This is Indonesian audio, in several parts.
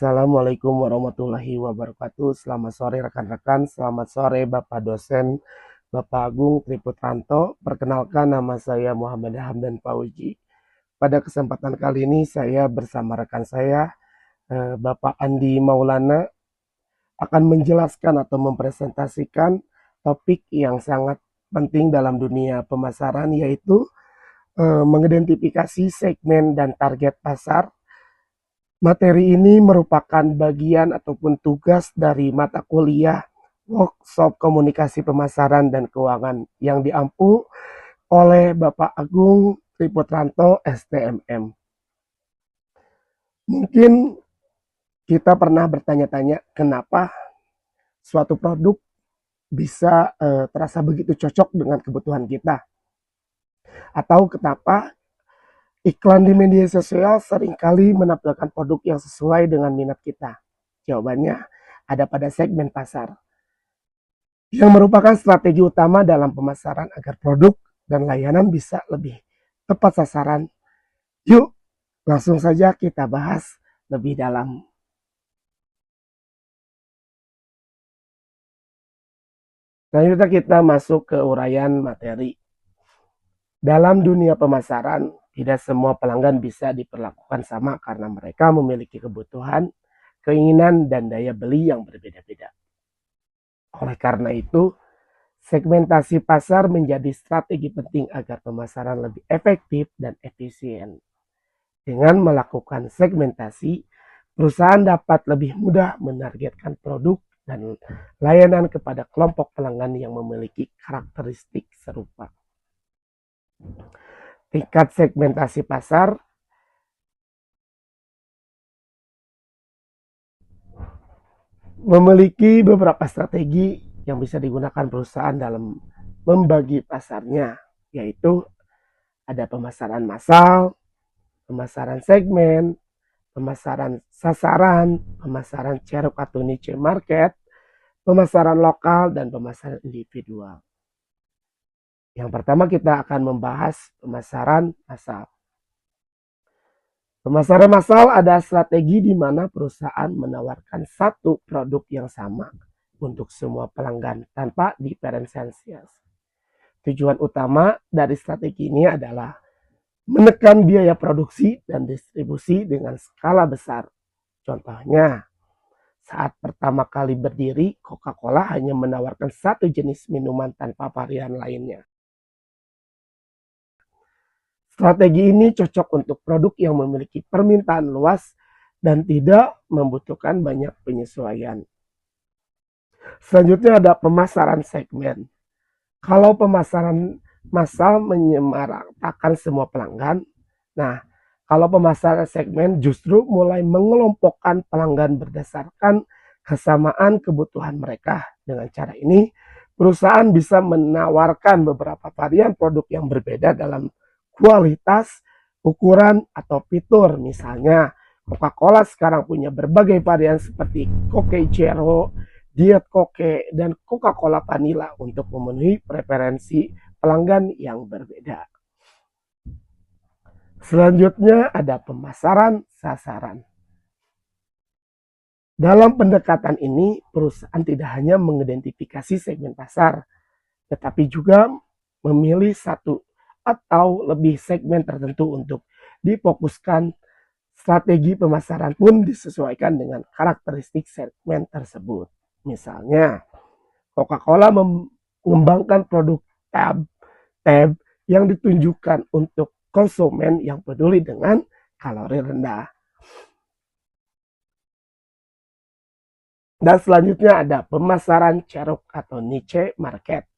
Assalamualaikum warahmatullahi wabarakatuh. Selamat sore rekan-rekan, selamat sore Bapak dosen, Bapak Agung Triputranto. Perkenalkan, nama saya Muhammad Hamdan Fauji. Pada kesempatan kali ini saya bersama rekan saya, Bapak Andi Maulana, akan menjelaskan atau mempresentasikan topik yang sangat penting dalam dunia pemasaran, yaitu mengidentifikasi segmen dan target pasar. Materi ini merupakan bagian ataupun tugas dari mata kuliah workshop komunikasi pemasaran dan keuangan yang diampu oleh Bapak Agung Triputranto STMM. Mungkin kita pernah bertanya-tanya kenapa suatu produk bisa terasa begitu cocok dengan kebutuhan kita. Atau kenapa iklan di media sosial seringkali menampilkan produk yang sesuai dengan minat kita. Jawabannya ada pada segmen pasar, yang merupakan strategi utama dalam pemasaran agar produk dan layanan bisa lebih tepat sasaran. Yuk, langsung saja kita bahas lebih dalam. Selanjutnya kita masuk ke uraian materi. Dalam dunia pemasaran, tidak semua pelanggan bisa diperlakukan sama karena mereka memiliki kebutuhan, keinginan, dan daya beli yang berbeda-beda. Oleh karena itu, segmentasi pasar menjadi strategi penting agar pemasaran lebih efektif dan efisien. Dengan melakukan segmentasi, perusahaan dapat lebih mudah menargetkan produk dan layanan kepada kelompok pelanggan yang memiliki karakteristik serupa. Tingkat segmentasi pasar memiliki beberapa strategi yang bisa digunakan perusahaan dalam membagi pasarnya, yaitu ada pemasaran massal, pemasaran segmen, pemasaran sasaran, pemasaran ceruk atau niche market, pemasaran lokal, dan pemasaran individual. Yang pertama kita akan membahas pemasaran massal. Pemasaran massal ada strategi di mana perusahaan menawarkan satu produk yang sama untuk semua pelanggan tanpa diferensiasi. Tujuan utama dari strategi ini adalah menekan biaya produksi dan distribusi dengan skala besar. Contohnya, saat pertama kali berdiri, Coca-Cola hanya menawarkan satu jenis minuman tanpa varian lainnya. Strategi ini cocok untuk produk yang memiliki permintaan luas dan tidak membutuhkan banyak penyesuaian. Selanjutnya ada pemasaran segmen. Kalau pemasaran massal menyamaratakan semua pelanggan, nah kalau pemasaran segmen justru mulai mengelompokkan pelanggan berdasarkan kesamaan kebutuhan mereka. Dengan cara ini, perusahaan bisa menawarkan beberapa varian produk yang berbeda dalam kualitas, ukuran, atau fitur. Misalnya, Coca-Cola sekarang punya berbagai varian seperti Coke Zero, Diet Coke, dan Coca-Cola Vanilla untuk memenuhi preferensi pelanggan yang berbeda. Selanjutnya ada pemasaran sasaran. Dalam pendekatan ini, perusahaan tidak hanya mengidentifikasi segmen pasar, tetapi juga memilih satu atau lebih segmen tertentu untuk difokuskan. Strategi pemasaran pun disesuaikan dengan karakteristik segmen tersebut. Misalnya, Coca-Cola mengembangkan produk tab yang ditunjukkan untuk konsumen yang peduli dengan kalori rendah. Dan selanjutnya ada pemasaran ceruk atau niche market.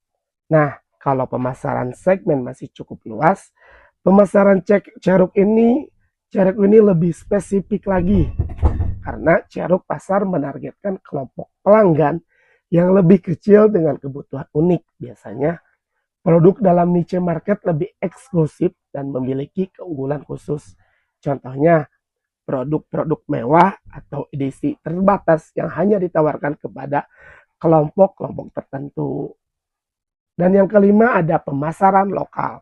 Nah, kalau pemasaran segmen masih cukup luas, pemasaran ceruk ini lebih spesifik lagi. Karena ceruk pasar menargetkan kelompok pelanggan yang lebih kecil dengan kebutuhan unik. Biasanya produk dalam niche market lebih eksklusif dan memiliki keunggulan khusus. Contohnya, produk-produk mewah atau edisi terbatas yang hanya ditawarkan kepada kelompok-kelompok tertentu. Dan yang kelima ada pemasaran lokal.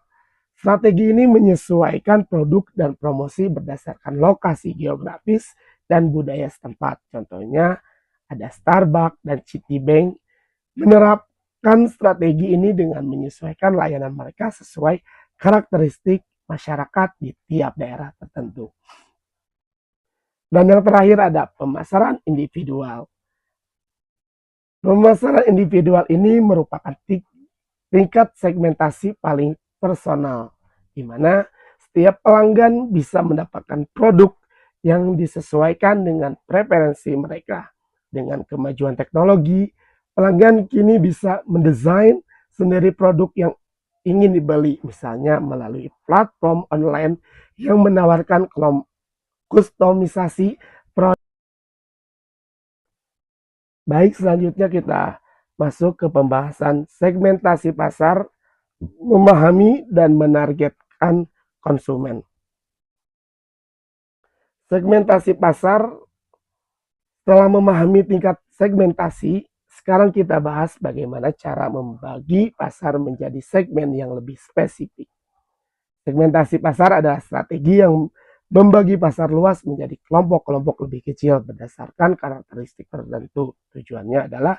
Strategi ini menyesuaikan produk dan promosi berdasarkan lokasi geografis dan budaya setempat. Contohnya ada Starbucks dan Citibank menerapkan strategi ini dengan menyesuaikan layanan mereka sesuai karakteristik masyarakat di tiap daerah tertentu. Dan yang terakhir ada pemasaran individual. Pemasaran individual ini merupakan tingkat segmentasi paling personal, di mana setiap pelanggan bisa mendapatkan produk yang disesuaikan dengan preferensi mereka. Dengan kemajuan teknologi, pelanggan kini bisa mendesain sendiri produk yang ingin dibeli, misalnya melalui platform online yang menawarkan kustomisasi produk. Baik, selanjutnya kita masuk ke pembahasan segmentasi pasar, memahami dan menargetkan konsumen. Segmentasi pasar, setelah memahami tingkat segmentasi, sekarang kita bahas bagaimana cara membagi pasar menjadi segmen yang lebih spesifik. Segmentasi pasar adalah strategi yang membagi pasar luas menjadi kelompok-kelompok lebih kecil berdasarkan karakteristik tertentu. Tujuannya adalah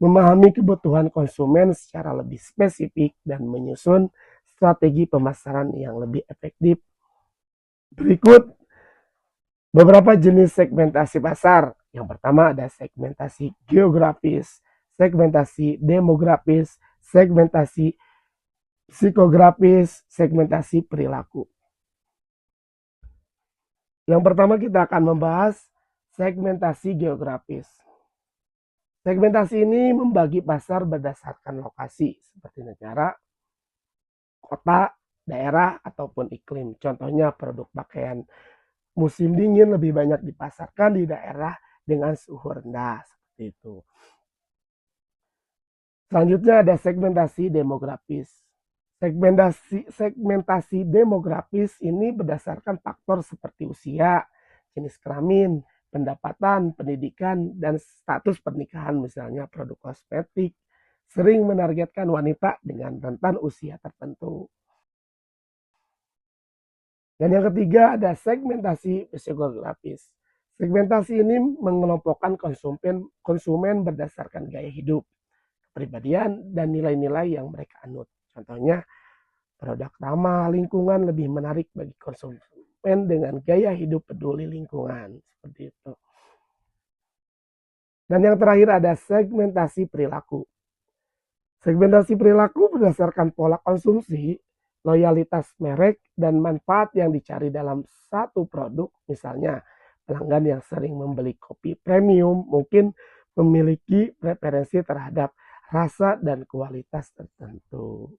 memahami kebutuhan konsumen secara lebih spesifik dan menyusun strategi pemasaran yang lebih efektif. Berikut beberapa jenis segmentasi pasar. Yang pertama ada segmentasi geografis, segmentasi demografis, segmentasi psikografis, segmentasi perilaku. Yang pertama kita akan membahas segmentasi geografis. Segmentasi ini membagi pasar berdasarkan lokasi seperti negara, kota, daerah, ataupun iklim. Contohnya produk pakaian musim dingin lebih banyak dipasarkan di daerah dengan suhu rendah, seperti itu. Selanjutnya ada segmentasi demografis. Segmentasi demografis ini berdasarkan faktor seperti usia, jenis kelamin, pendapatan, pendidikan, dan status pernikahan, misalnya produk kosmetik, sering menargetkan wanita dengan rentan usia tertentu. Dan yang ketiga ada segmentasi psikografis. Segmentasi ini mengelompokkan konsumen berdasarkan gaya hidup, kepribadian, dan nilai-nilai yang mereka anut. Contohnya, produk ramah lingkungan lebih menarik bagi konsumen dengan gaya hidup peduli lingkungan. Seperti itu. Dan yang terakhir ada segmentasi perilaku. Segmentasi perilaku berdasarkan pola konsumsi, loyalitas merek, dan manfaat yang dicari dalam satu produk. Misalnya, pelanggan yang sering membeli kopi premium mungkin memiliki preferensi terhadap rasa dan kualitas tertentu.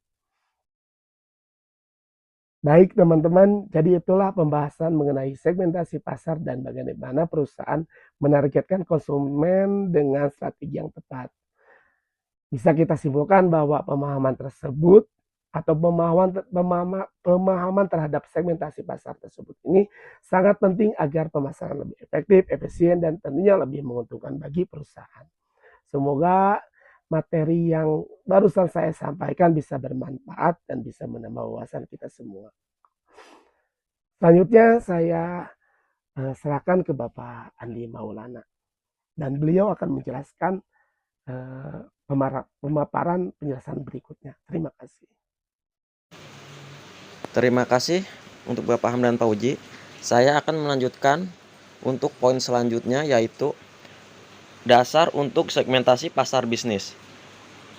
Baik teman-teman, jadi itulah pembahasan mengenai segmentasi pasar dan bagaimana perusahaan menargetkan konsumen dengan strategi yang tepat. Bisa kita simpulkan bahwa pemahaman tersebut atau pemahaman terhadap segmentasi pasar tersebut ini sangat penting agar pemasaran lebih efektif, efisien, dan tentunya lebih menguntungkan bagi perusahaan. Semoga materi yang barusan saya sampaikan bisa bermanfaat dan bisa menambah wawasan kita semua. Selanjutnya saya serahkan ke Bapak Andi Maulana dan beliau akan menjelaskan pemaparan penjelasan berikutnya. Terima kasih. Terima kasih untuk Bapak Hamdan Fauji. Saya akan melanjutkan untuk poin selanjutnya, yaitu dasar untuk segmentasi pasar bisnis.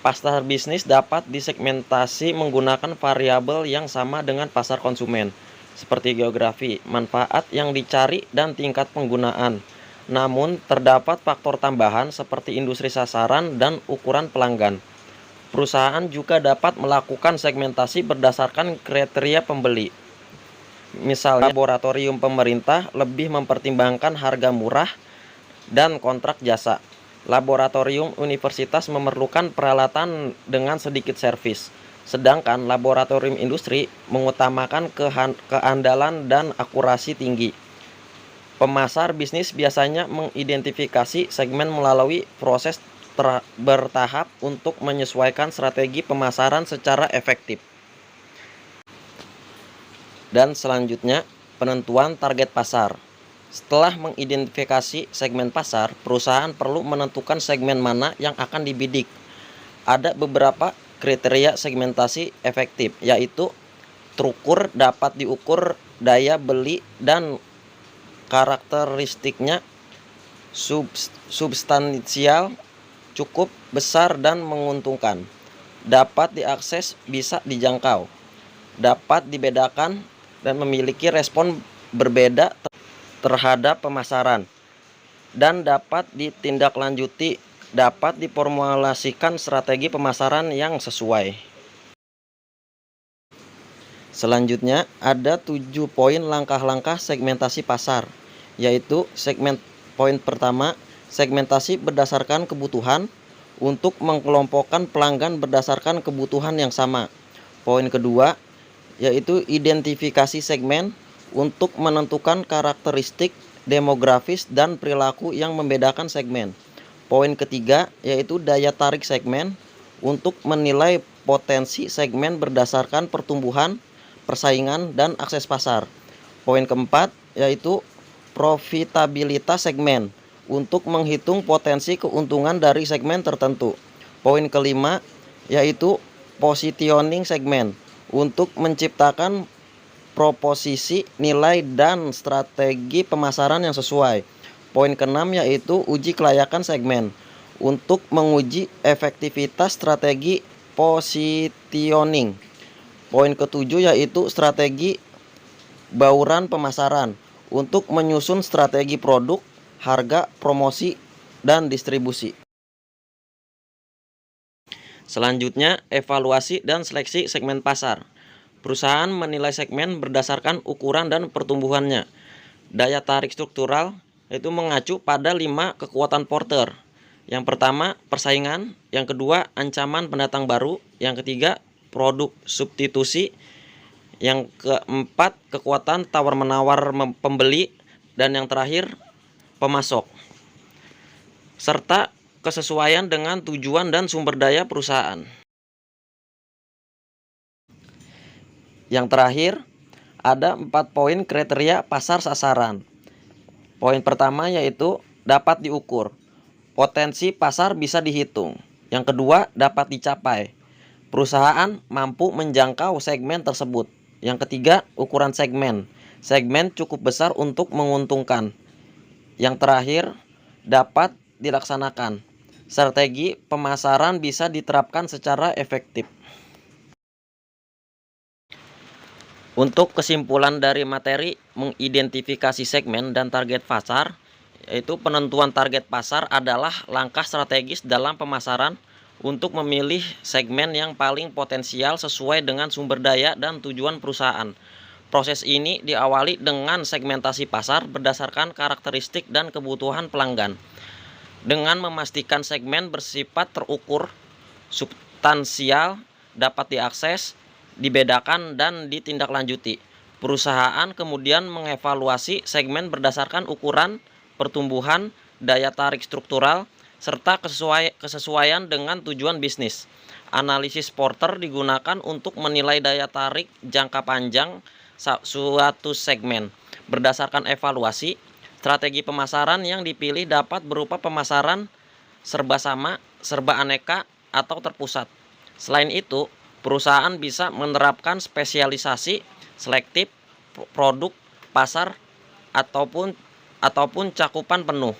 Pasar bisnis dapat disegmentasi menggunakan variabel yang sama dengan pasar konsumen, seperti geografi, manfaat yang dicari, dan tingkat penggunaan. Namun, terdapat faktor tambahan seperti industri sasaran dan ukuran pelanggan. Perusahaan juga dapat melakukan segmentasi berdasarkan kriteria pembeli. Misalnya, laboratorium pemerintah lebih mempertimbangkan harga murah dan kontrak jasa. Laboratorium universitas memerlukan peralatan dengan sedikit servis, sedangkan laboratorium industri mengutamakan keandalan dan akurasi tinggi. Pemasar bisnis biasanya mengidentifikasi segmen melalui proses bertahap untuk menyesuaikan strategi pemasaran secara efektif. Dan selanjutnya, penentuan target pasar. Setelah mengidentifikasi segmen pasar, perusahaan perlu menentukan segmen mana yang akan dibidik. Ada beberapa kriteria segmentasi efektif, yaitu terukur, dapat diukur, daya beli, dan karakteristiknya substansial, cukup besar dan menguntungkan, dapat diakses, bisa dijangkau, dapat dibedakan, dan memiliki respon berbeda terhadap pemasaran, dan dapat ditindaklanjuti, dapat diformulasikan strategi pemasaran yang sesuai. Selanjutnya, ada 7 poin langkah-langkah segmentasi pasar, yaitu poin pertama, segmentasi berdasarkan kebutuhan untuk mengelompokkan pelanggan berdasarkan kebutuhan yang sama. Poin kedua, yaitu identifikasi segmen untuk menentukan karakteristik demografis dan perilaku yang membedakan segmen. Poin ketiga, yaitu daya tarik segmen untuk menilai potensi segmen berdasarkan pertumbuhan, persaingan, dan akses pasar. Poin keempat, yaitu profitabilitas segmen untuk menghitung potensi keuntungan dari segmen tertentu. Poin kelima, yaitu positioning segmen untuk menciptakan proposisi, nilai, dan strategi pemasaran yang sesuai. Poin keenam, yaitu uji kelayakan segmen untuk menguji efektivitas strategi positioning. Poin ketujuh, yaitu strategi bauran pemasaran untuk menyusun strategi produk, harga, promosi, dan distribusi. Selanjutnya, evaluasi dan seleksi segmen pasar. Perusahaan menilai segmen berdasarkan ukuran dan pertumbuhannya. Daya tarik struktural itu mengacu pada 5 kekuatan Porter. Yang pertama, persaingan. Yang kedua, ancaman pendatang baru. Yang ketiga, produk substitusi. Yang keempat, kekuatan tawar-menawar pembeli. Dan yang terakhir, pemasok. Serta kesesuaian dengan tujuan dan sumber daya perusahaan. Yang terakhir, ada 4 poin kriteria pasar sasaran. Poin pertama yaitu dapat diukur. Potensi pasar bisa dihitung. Yang kedua, dapat dicapai. Perusahaan mampu menjangkau segmen tersebut. Yang ketiga, ukuran segmen. Segmen cukup besar untuk menguntungkan. Yang terakhir, dapat dilaksanakan. Strategi pemasaran bisa diterapkan secara efektif. Untuk kesimpulan dari materi mengidentifikasi segmen dan target pasar, yaitu penentuan target pasar adalah langkah strategis dalam pemasaran untuk memilih segmen yang paling potensial sesuai dengan sumber daya dan tujuan perusahaan. Proses ini diawali dengan segmentasi pasar berdasarkan karakteristik dan kebutuhan pelanggan. Dengan memastikan segmen bersifat terukur, substansial, dapat diakses, dibedakan, dan ditindaklanjuti. Perusahaan kemudian mengevaluasi segmen berdasarkan ukuran, pertumbuhan, daya tarik struktural, serta kesesuaian dengan tujuan bisnis. Analisis Porter digunakan untuk menilai daya tarik jangka panjang suatu segmen. Berdasarkan evaluasi, strategi pemasaran yang dipilih dapat berupa pemasaran serba sama, serba aneka, atau terpusat. Selain itu, perusahaan bisa menerapkan spesialisasi, selektif, produk, pasar, ataupun cakupan penuh.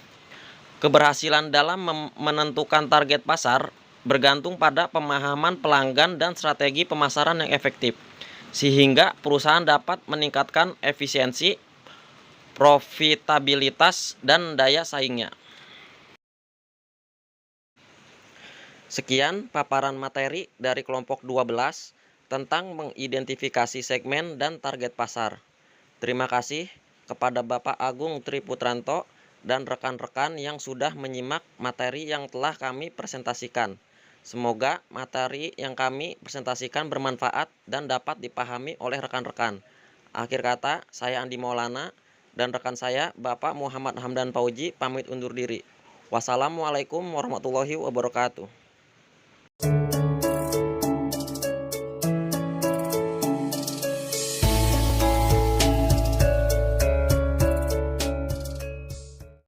Keberhasilan dalam menentukan target pasar bergantung pada pemahaman pelanggan dan strategi pemasaran yang efektif, sehingga perusahaan dapat meningkatkan efisiensi, profitabilitas, dan daya saingnya. Sekian paparan materi dari kelompok 12 tentang mengidentifikasi segmen dan target pasar. Terima kasih kepada Bapak Agung Triputranto dan rekan-rekan yang sudah menyimak materi yang telah kami presentasikan. Semoga materi yang kami presentasikan bermanfaat dan dapat dipahami oleh rekan-rekan. Akhir kata, saya Andi Maulana dan rekan saya Bapak Muhammad Hamdan Pauji pamit undur diri. Wassalamualaikum warahmatullahi wabarakatuh.